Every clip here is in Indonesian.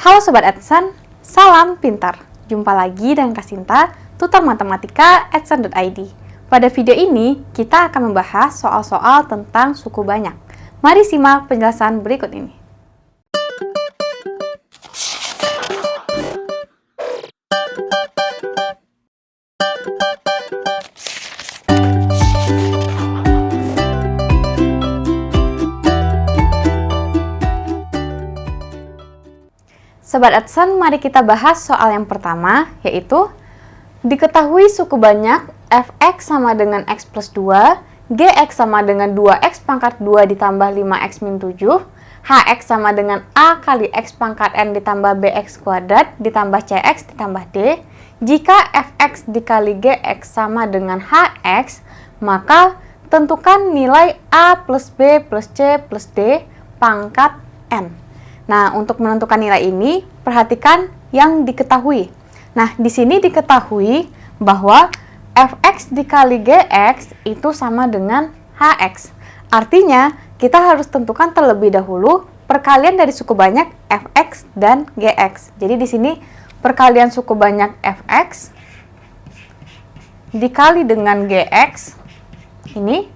Halo Sobat Edson, salam pintar. Jumpa lagi dengan Kak Sinta, tutor matematika edson.id. Pada video ini, kita akan membahas soal-soal tentang suku banyak. Mari simak penjelasan berikut ini. Sobat Edson, mari kita bahas soal yang pertama, yaitu diketahui suku banyak fx sama dengan x plus 2, gx sama dengan 2x pangkat 2 ditambah 5x min 7, hx sama dengan a kali x pangkat n ditambah bx kuadrat ditambah cx ditambah d. Jika fx dikali gx sama dengan hx, maka tentukan nilai a plus b plus c plus d pangkat n. Nah, untuk menentukan nilai ini, perhatikan yang diketahui. Nah, di sini diketahui bahwa fx dikali gx itu sama dengan hx. Artinya, kita harus tentukan terlebih dahulu perkalian dari suku banyak fx dan gx. Jadi di sini perkalian suku banyak fx dikali dengan gx ini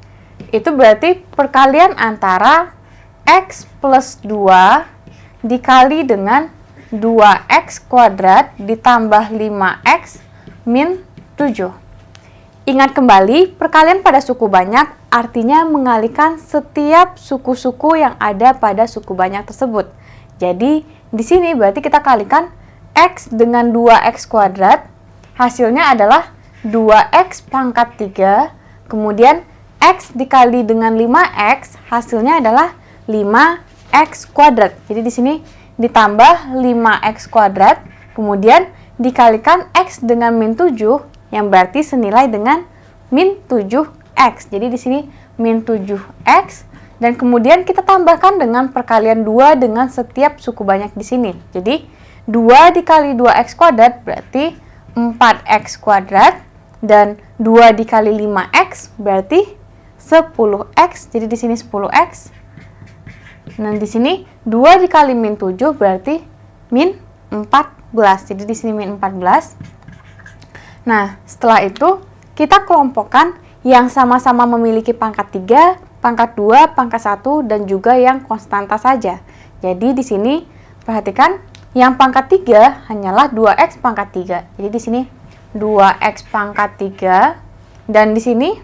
itu berarti perkalian antara x plus 2 dikali dengan 2x kuadrat ditambah 5x min 7. Ingat kembali, perkalian pada suku banyak artinya mengalihkan setiap suku-suku yang ada pada suku banyak tersebut. Jadi, di sini berarti kita kalikan x dengan 2x kuadrat, hasilnya adalah 2x pangkat 3, kemudian x dikali dengan 5x, hasilnya adalah 5x kuadrat. Jadi di sini ditambah 5x kuadrat, kemudian dikalikan x dengan min 7 yang berarti senilai dengan min 7x. Jadi di sini min 7x dan kemudian kita tambahkan dengan perkalian 2 dengan setiap suku banyak di sini. Jadi 2 dikali 2x kuadrat berarti 4x kuadrat dan 2 dikali 5x berarti 10x. Jadi di sini 10x. Nah, di sini 2 dikali min 7 berarti min 14. Jadi di sini min 14. Nah, setelah itu kita kelompokkan yang sama-sama memiliki pangkat 3, pangkat 2, pangkat 1 dan juga yang konstanta saja. Jadi di sini perhatikan yang pangkat 3 hanyalah 2x pangkat 3. Jadi di sini 2x pangkat 3 dan di sini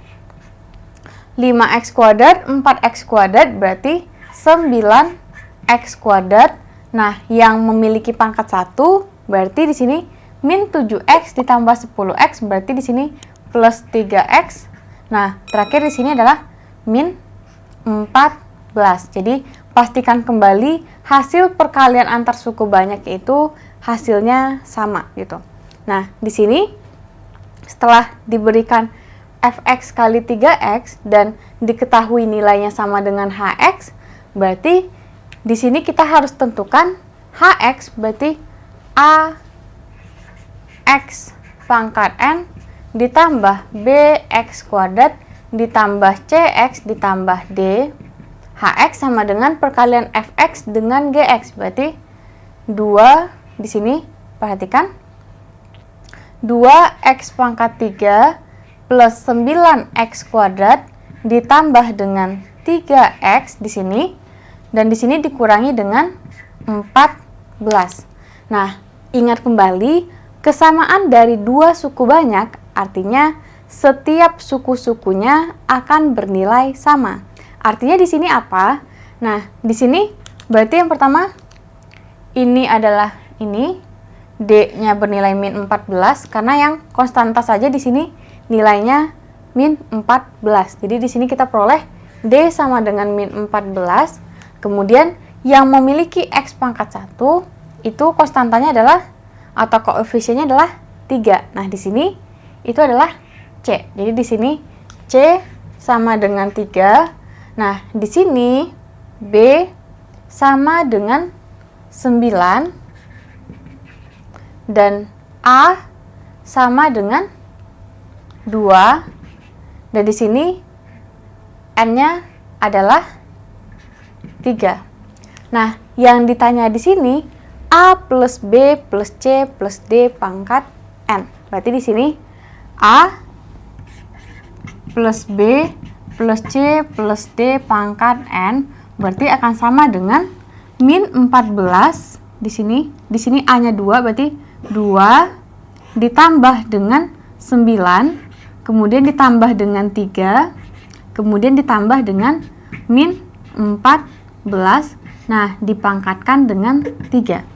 5x kuadrat, 4x kuadrat berarti 9x kuadrat. Nah, yang memiliki pangkat 1 berarti di sini min 7x ditambah 10x berarti di sini plus 3x. Nah, terakhir di sini adalah min 14. Jadi, pastikan kembali hasil perkalian antar suku banyak itu hasilnya sama gitu. Nah, di sini setelah diberikan fx kali 3x dan diketahui nilainya sama dengan hx, berarti di sini kita harus tentukan hx berarti a x pangkat n ditambah bx kuadrat ditambah cx ditambah d. Hx sama dengan perkalian fx dengan gx berarti 2 di sini perhatikan 2x pangkat 3 plus 9x kuadrat ditambah dengan 3x di sini. Dan di sini dikurangi dengan 14. Nah, ingat kembali, kesamaan dari dua suku banyak artinya setiap suku-sukunya akan bernilai sama. Artinya di sini apa? Nah, di sini berarti yang pertama ini adalah ini, D-nya bernilai min 14 karena yang konstanta saja di sini nilainya min 14. Jadi di sini kita peroleh D sama dengan min 14. Kemudian yang memiliki x pangkat 1 itu konstantanya adalah atau koefisiennya adalah 3. Nah, di sini itu adalah C. Jadi di sini C sama dengan 3. Nah, di sini B sama dengan 9 dan A sama dengan 2. Dan di sini N-nya adalah 3. Nah, yang ditanya di sini A plus B plus C plus D pangkat N. Berarti di sini A plus B plus C plus D pangkat N berarti akan sama dengan min 14 di sini. Di sini A-nya 2 berarti 2 ditambah dengan 9, kemudian ditambah dengan 3, kemudian ditambah dengan min 14. Nah, dipangkatkan dengan 3.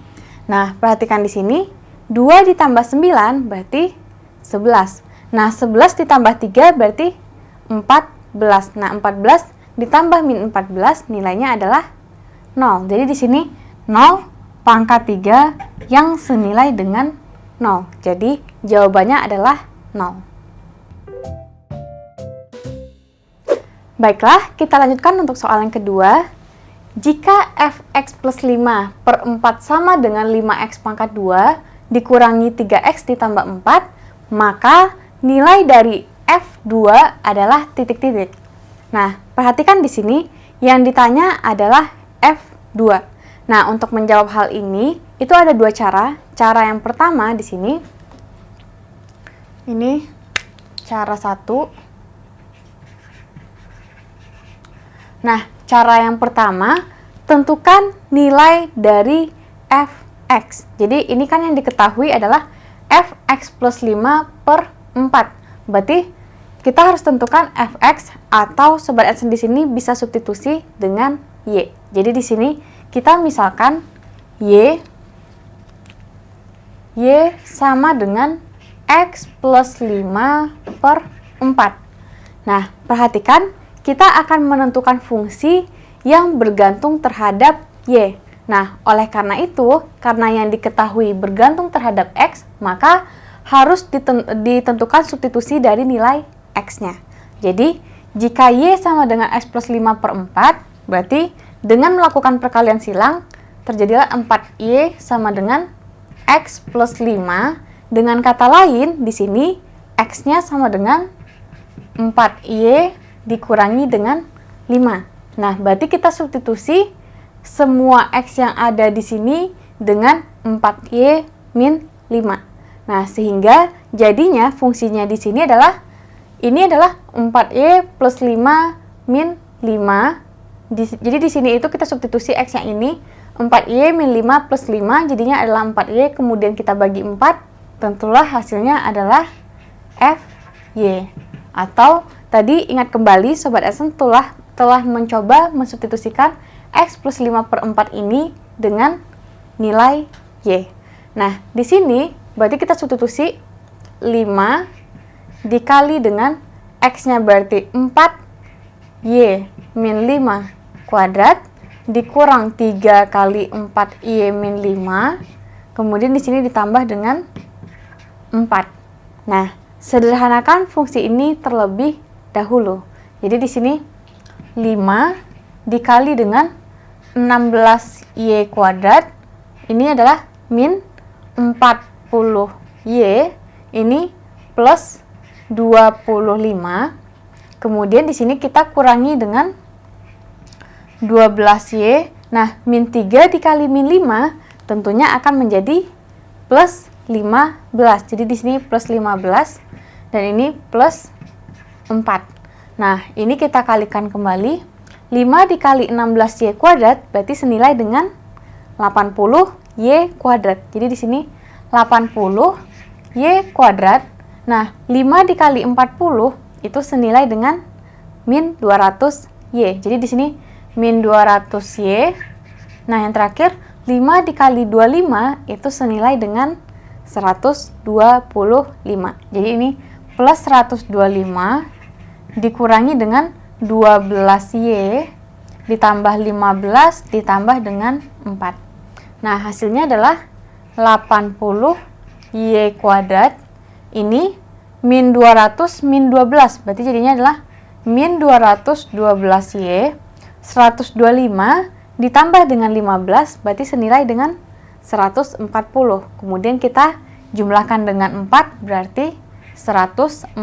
Nah, perhatikan di sini 2 ditambah 9 berarti 11. Nah, 11 ditambah 3 berarti 14. Nah, 14 ditambah min 14 nilainya adalah 0. Jadi di sini 0 pangkat 3 yang senilai dengan 0. Jadi jawabannya adalah 0. Baiklah, kita lanjutkan untuk soal yang kedua. Jika fx plus 5 per 4 sama dengan 5x pangkat 2 dikurangi 3x ditambah 4, maka nilai dari f2 adalah titik-titik. Nah, perhatikan di sini yang ditanya adalah f2. Nah, untuk menjawab hal ini, itu ada dua cara. Cara yang pertama di sini, ini cara 1. Nah, cara yang pertama, tentukan nilai dari fx. Jadi, ini kan yang diketahui adalah fx plus 5 per 4. Berarti, kita harus tentukan fx atau Sobat Adsense di sini bisa substitusi dengan y. Jadi, di sini kita misalkan y sama dengan x plus 5 per 4. Nah, perhatikan, kita akan menentukan fungsi yang bergantung terhadap y. Nah, oleh karena itu, karena yang diketahui bergantung terhadap x, maka harus ditentukan substitusi dari nilai x-nya. Jadi, jika y sama dengan x plus 5 per 4, berarti dengan melakukan perkalian silang, terjadilah 4y sama dengan x plus 5. Dengan kata lain, di sini x-nya sama dengan 4y dikurangi dengan 5. Nah, berarti kita substitusi semua x yang ada di sini dengan 4y min 5. Nah, sehingga jadinya fungsinya di sini adalah 4y plus 5 min 5. Jadi di sini itu kita substitusi x yang ini 4y min 5 plus 5 jadinya adalah 4y, kemudian kita bagi 4, tentulah hasilnya adalah fy. Atau tadi ingat kembali Sobat Adsense telah mencoba mensubstitusikan x plus 5 per 4 ini dengan nilai y. Nah, di sini berarti kita substitusi 5 dikali dengan x-nya berarti 4y min 5 kuadrat dikurang 3 kali 4y min 5, kemudian di sini ditambah dengan 4. Nah, sederhanakan fungsi ini terlebih dahulu. Jadi di sini 5 dikali dengan 16y kuadrat, ini adalah min 40y, ini plus 25. Kemudian di sini kita kurangi dengan 12y. Nah, min 3 dikali min 5 tentunya akan menjadi plus 15. Jadi di sini plus 15 dan ini plus 4. Nah, ini kita kalikan kembali. 5 dikali 16y kuadrat berarti senilai dengan 80y kuadrat. Jadi di sini 80y kuadrat. Nah, 5 dikali 40 itu senilai dengan min 200y. Jadi di sini min 200y. Nah, yang terakhir 5 dikali 25 itu senilai dengan 125. Jadi ini plus 125 dikurangi dengan 12y ditambah 15 ditambah dengan 4. Nah, hasilnya adalah 80y kuadrat. Ini min 200 min 12. Berarti jadinya adalah min 212y. 125 ditambah dengan 15 berarti senilai dengan 140. Kemudian kita jumlahkan dengan 4 berarti 144.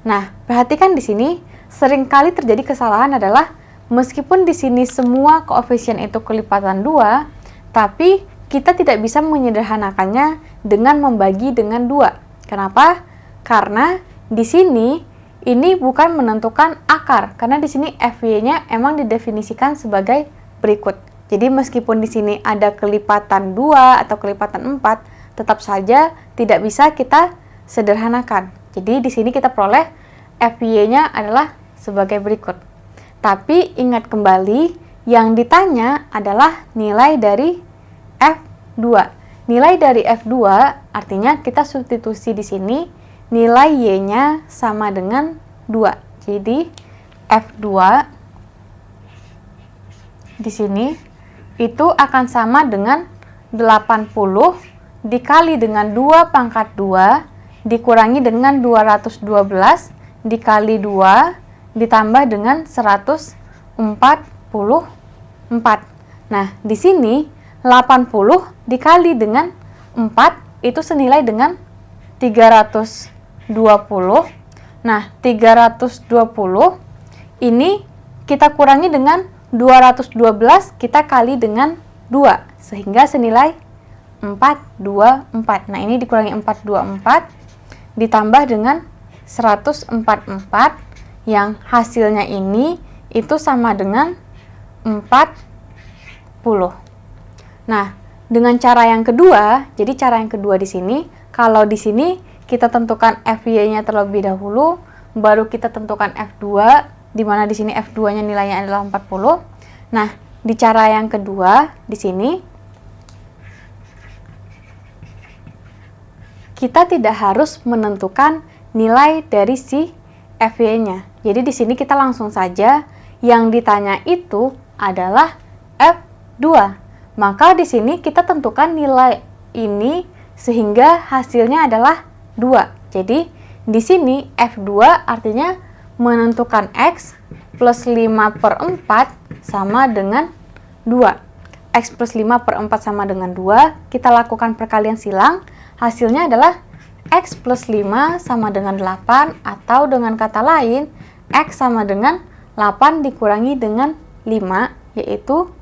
Nah, perhatikan di sini seringkali terjadi kesalahan adalah meskipun di sini semua koefisien itu kelipatan 2, Tapi kita tidak bisa menyederhanakannya dengan membagi dengan 2. Kenapa? Karena di sini ini bukan menentukan akar, karena di sini FY-nya emang didefinisikan sebagai berikut. Jadi meskipun di sini ada kelipatan 2 atau kelipatan 4, tetap saja tidak bisa kita sederhanakan. Jadi di sini kita peroleh FY-nya adalah sebagai berikut. Tapi ingat kembali, yang ditanya adalah nilai dari F2. Nilai dari F2 artinya kita substitusi di sini nilai Y-nya sama dengan 2. Jadi F2 di sini itu akan sama dengan 80 dikali dengan 2 pangkat 2 dikurangi dengan 212 dikali 2 ditambah dengan 144. Nah, di sini 80 dikali dengan 4 itu senilai dengan 320. Nah, 320 ini kita kurangi dengan 212 kita kali dengan 2 sehingga senilai 424. Nah, ini dikurangi 424 ditambah dengan 144 yang hasilnya ini itu sama dengan 40. Nah, dengan cara yang kedua, jadi cara yang kedua di sini, kalau di sini kita tentukan FY-nya terlebih dahulu, baru kita tentukan F2, di mana di sini F2-nya nilainya adalah 40. Nah, di cara yang kedua di sini kita tidak harus menentukan nilai dari si FY-nya. Jadi di sini kita langsung saja yang ditanya itu adalah F2. Maka di sini kita tentukan nilai ini sehingga hasilnya adalah 2. Jadi di sini F2 artinya menentukan X plus 5/4 sama dengan 2. X plus 5/4 sama dengan 2. Kita lakukan perkalian silang. Hasilnya adalah X plus 5 sama dengan 8, atau dengan kata lain X sama dengan 8 dikurangi dengan 5, yaitu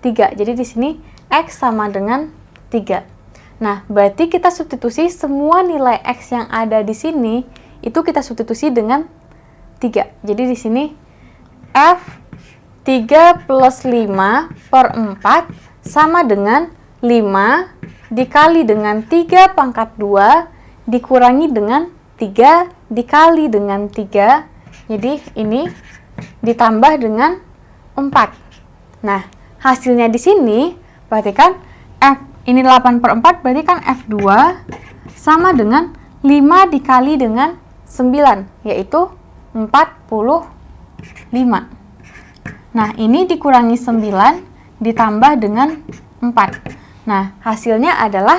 3. Jadi di sini X sama dengan 3. Nah, berarti kita substitusi semua nilai X yang ada di sini, itu kita substitusi dengan 3. Jadi di sini F 3 plus 5/4 sama dengan 5 dikali dengan 3 pangkat 2 dikurangi dengan 3 dikali dengan 3. Jadi ini ditambah dengan 4. Nah, hasilnya di sini berarti kan F ini 8/4, berarti kan F2 sama dengan 5 dikali dengan 9, yaitu 45. Nah, ini dikurangi 9 ditambah dengan 4. Nah, hasilnya adalah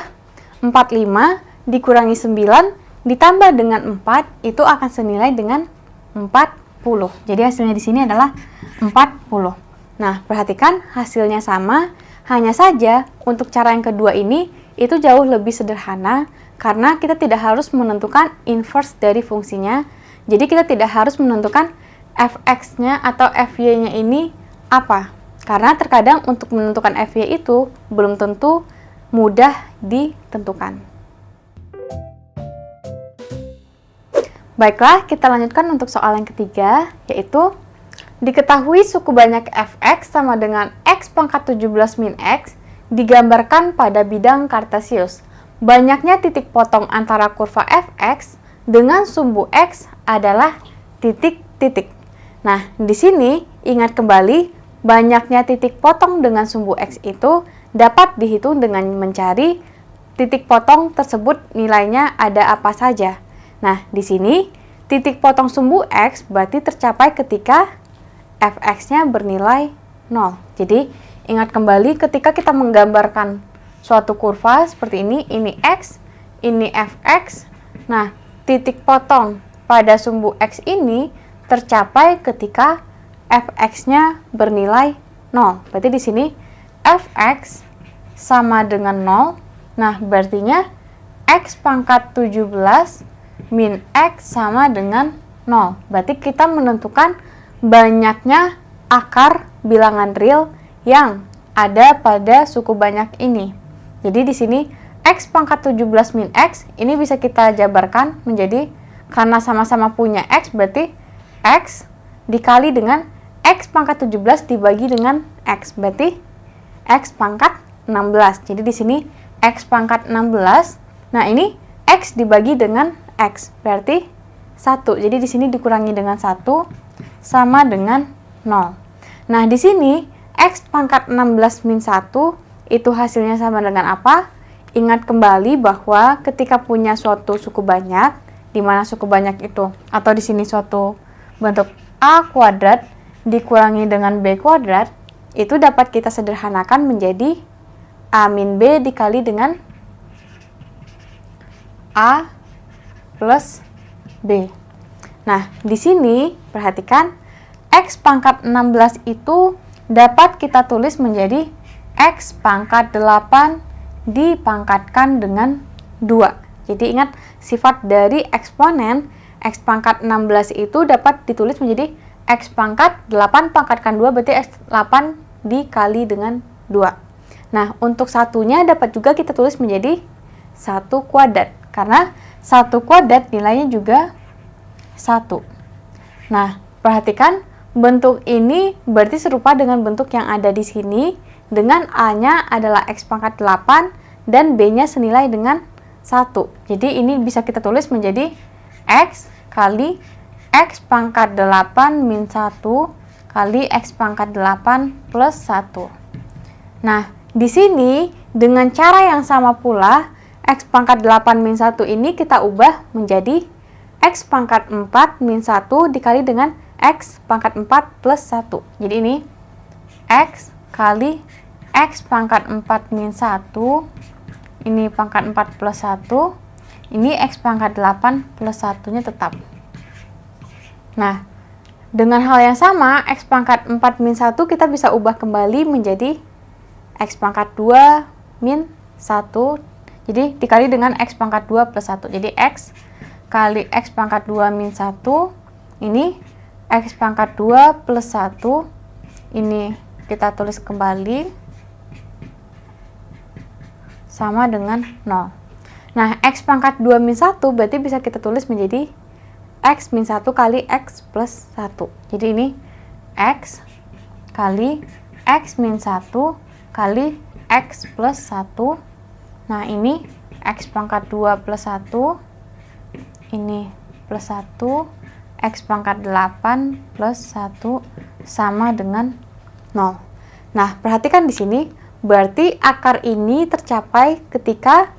45 dikurangi 9 ditambah dengan 4 itu akan senilai dengan 40. Jadi hasilnya di sini adalah 40. Nah, perhatikan hasilnya sama, hanya saja untuk cara yang kedua ini itu jauh lebih sederhana karena kita tidak harus menentukan inverse dari fungsinya. Jadi kita tidak harus menentukan fx-nya atau fy-nya ini apa. Karena terkadang untuk menentukan fy itu belum tentu mudah ditentukan. Baiklah, kita lanjutkan untuk soal yang ketiga, yaitu diketahui suku banyak fx sama dengan x pangkat 17 min x digambarkan pada bidang kartesius. Banyaknya titik potong antara kurva fx dengan sumbu x adalah titik-titik. Nah, di sini ingat kembali, banyaknya titik potong dengan sumbu x itu dapat dihitung dengan mencari titik potong tersebut nilainya ada apa saja. Nah, di sini titik potong sumbu x berarti tercapai ketika fx-nya bernilai 0. Jadi, ingat kembali ketika kita menggambarkan suatu kurva seperti ini x, ini fx. Nah, titik potong pada sumbu x ini tercapai ketika fx-nya bernilai 0. Berarti di sini fx sama dengan 0. Nah, berartinya x pangkat 17 min x sama dengan 0. Berarti kita menentukan banyaknya akar bilangan real yang ada pada suku banyak ini. Jadi di sini X pangkat 17 min X ini bisa kita jabarkan menjadi, karena sama-sama punya X berarti X dikali dengan X pangkat 17 dibagi dengan X, berarti X pangkat 16. Jadi di sini X pangkat 16. Nah, ini X dibagi dengan X berarti 1. Jadi di sini dikurangi dengan 1 sama dengan 0. Nah, di sini X pangkat 16 min 1 itu hasilnya sama dengan apa? Ingat kembali bahwa ketika punya suatu suku banyak, di mana suku banyak itu, atau di sini suatu bentuk A kuadrat dikurangi dengan B kuadrat, itu dapat kita sederhanakan menjadi A min B dikali dengan A plus B. Nah, di sini perhatikan X pangkat 16 itu dapat kita tulis menjadi X pangkat 8 dipangkatkan dengan 2. Jadi ingat, sifat dari eksponen X pangkat 16 itu dapat ditulis menjadi X pangkat 8 pangkatkan 2, berarti X 8 dikali dengan 2. Nah, untuk satunya dapat juga kita tulis menjadi 1 kuadrat, karena 1 kuadrat nilainya juga 1. Nah, perhatikan bentuk ini berarti serupa dengan bentuk yang ada di sini, dengan A-nya adalah X pangkat 8 dan B-nya senilai dengan 1. Jadi ini bisa kita tulis menjadi X kali X pangkat 8 min 1 kali X pangkat 8 plus 1. Nah, di sini dengan cara yang sama pula, X pangkat 8 min 1 ini kita ubah menjadi X pangkat 4 min 1 dikali dengan X pangkat 4 plus 1. Jadi ini X kali X pangkat 4 min 1, ini pangkat 4 plus 1, ini X pangkat 8 plus 1-nya tetap. Nah, dengan hal yang sama, X pangkat 4 min 1 kita bisa ubah kembali menjadi X pangkat 2 min 1, jadi dikali dengan X pangkat 2 plus 1. Jadi X kali X pangkat 2 min 1, ini X pangkat 2 plus 1, ini kita tulis kembali, sama dengan 0. Nah, X pangkat 2 min 1 berarti bisa kita tulis menjadi X min 1 kali X plus 1. Jadi ini X kali X min 1 kali X plus 1. Nah, ini X pangkat 2 plus 1, ini plus 1, X pangkat 8 plus 1 sama dengan 0. Nah, perhatikan di sini, berarti akar ini tercapai ketika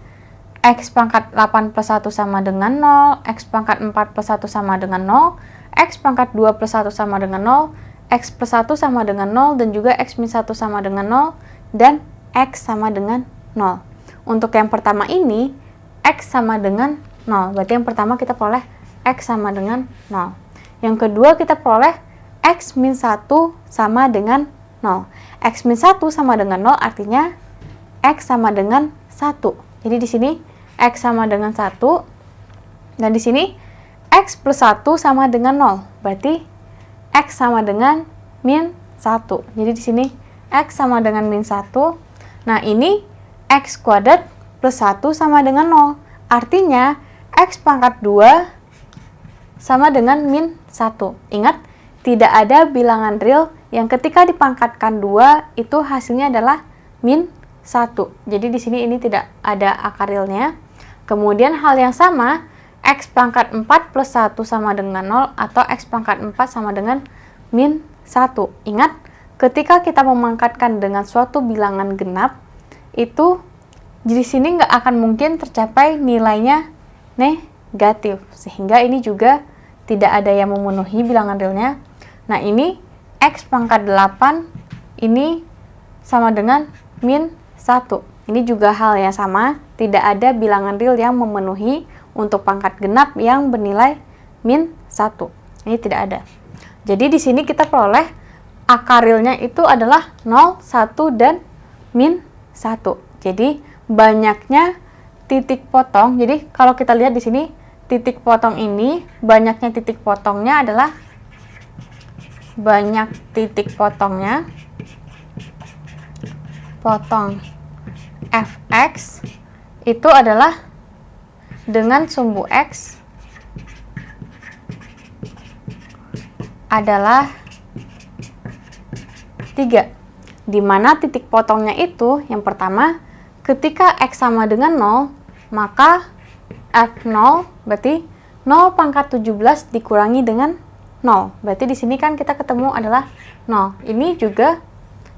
X pangkat 8 plus 1 sama dengan 0, X pangkat 4 plus 1 sama dengan 0, X pangkat 2 plus 1 sama dengan 0, X plus 1 sama dengan 0, dan juga X min 1 sama dengan 0, dan X sama dengan 0. Untuk yang pertama ini, X sama dengan 0. Berarti yang pertama kita peroleh X sama dengan 0. Yang kedua kita peroleh X min 1 sama dengan 0. X min 1 sama dengan 0 artinya X sama dengan 1. Jadi di sini X sama dengan 1, dan di sini X plus 1 sama dengan 0. Berarti X sama dengan min 1. Jadi di sini X sama dengan min 1. Nah, ini X kuadrat plus 1 sama dengan 0. Artinya X pangkat 2 sama dengan min 1. Ingat, tidak ada bilangan real yang ketika dipangkatkan 2 itu hasilnya adalah min 1. Jadi di sini ini tidak ada akar realnya. Kemudian hal yang sama, X pangkat 4 plus 1 sama dengan 0 atau X pangkat 4 sama dengan min 1. Ingat, ketika kita memangkatkan dengan suatu bilangan genap, itu di sini nggak akan mungkin tercapai nilainya negatif. Sehingga ini juga tidak ada yang memenuhi bilangan realnya. Nah, ini X pangkat 8 ini sama dengan min 1. Ini juga hal yang sama, tidak ada bilangan real yang memenuhi untuk pangkat genap yang bernilai min 1. Ini tidak ada. Jadi di sini kita peroleh akar realnya itu adalah 0, 1, dan min 1. Jadi banyaknya titik potong. Jadi kalau kita lihat di sini titik potong ini, banyaknya titik potongnya adalah banyak titik potongnya potong fx itu adalah dengan sumbu x adalah 3. Di mana titik potongnya itu yang pertama, ketika x sama dengan 0, maka f0 berarti 0 pangkat 17 dikurangi dengan 0. Berarti di sini kan kita ketemu adalah 0. Ini juga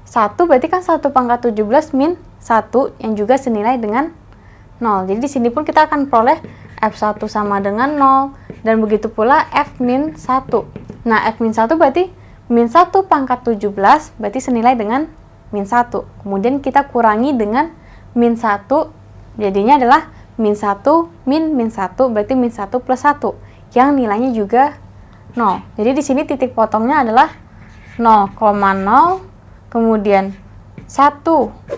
1, berarti kan 1 pangkat 17 min 1 yang juga senilai dengan 0. Jadi di sini pun kita akan peroleh f1 sama dengan 0 dan begitu pula f min 1. Nah, f min 1 berarti min 1 pangkat 17 berarti senilai dengan min 1. Kemudian kita kurangi dengan min 1, jadinya adalah min 1 min 1 berarti min 1 plus 1 yang nilainya juga 0. Jadi di sini titik potongnya adalah 0,0, kemudian 1,0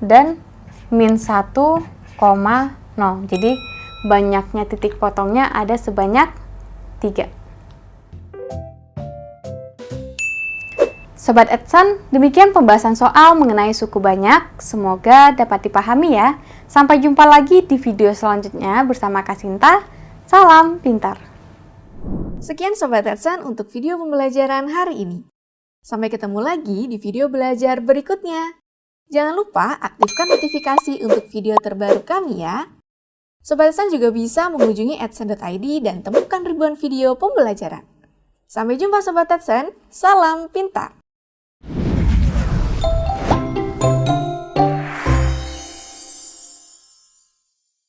dan min 1,0. Jadi banyaknya titik potongnya ada sebanyak 3. Sobat Edson, demikian pembahasan soal mengenai suku banyak. Semoga dapat dipahami ya. Sampai jumpa lagi di video selanjutnya bersama Kak Sinta. Salam pintar. Sekian Sobat Edson untuk video pembelajaran hari ini. Sampai ketemu lagi di video belajar berikutnya. Jangan lupa aktifkan notifikasi untuk video terbaru kami ya. Sobat Edson juga bisa mengunjungi edson.id dan temukan ribuan video pembelajaran. Sampai jumpa Sobat Edson, salam pintar!